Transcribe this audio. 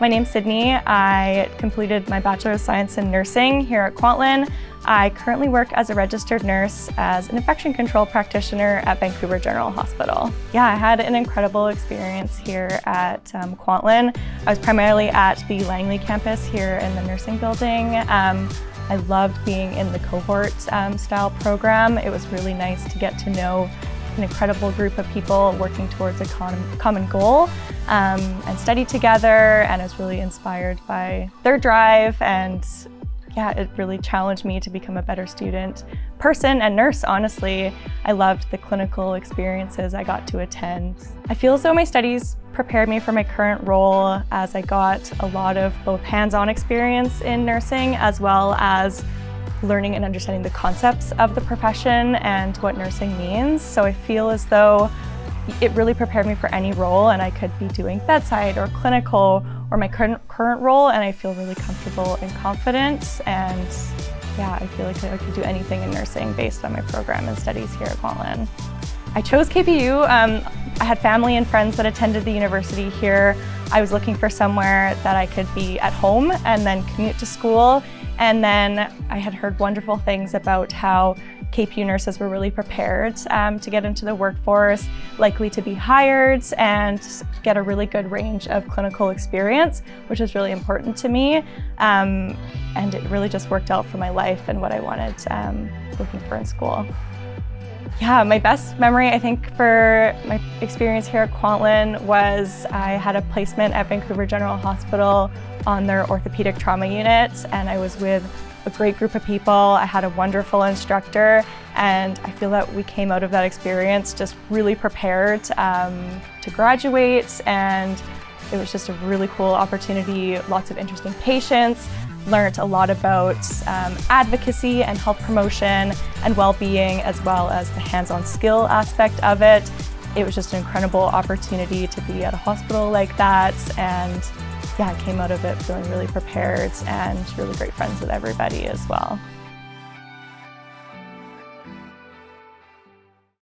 My name's Sydney. I completed my Bachelor of Science in Nursing here at Kwantlen. I currently work as a registered nurse as an infection control practitioner at Vancouver General Hospital. Yeah, I had an incredible experience here at Kwantlen. I was primarily at the Langley campus here in the nursing building. I loved being in the cohort style program. It was really nice to get to know an incredible group of people working towards a common goal and study together, and I was really inspired by their drive, and yeah, it really challenged me to become a better student, person, and nurse, honestly. I loved the clinical experiences I got to attend. I feel as though my studies prepared me for my current role, as I got a lot of both hands-on experience in nursing as well as learning and understanding the concepts of the profession and what nursing means. So I feel as though it really prepared me for any role, and I could be doing bedside or clinical or my current role, and I feel really comfortable and confident, and yeah, I feel like I could do anything in nursing based on my program and studies here at Kwantlen. I chose KPU. I had family and friends that attended the university here. I was looking for somewhere that I could be at home and then commute to school. And then I had heard wonderful things about how KPU nurses were really prepared to get into the workforce, likely to be hired and get a really good range of clinical experience, which is really important to me. And it really just worked out for my life and what I wanted looking for in school. Yeah, my best memory, I think, for my experience here at Kwantlen was I had a placement at Vancouver General Hospital on their orthopedic trauma unit, and I was with a great group of people. I had a wonderful instructor, and I feel that we came out of that experience just really prepared to graduate, and it was just a really cool opportunity, lots of interesting patients. Learned a lot about advocacy and health promotion and well-being, as well as the hands-on skill aspect of it. It was just an incredible opportunity to be at a hospital like that, and yeah, I came out of it feeling really prepared and really great friends with everybody as well.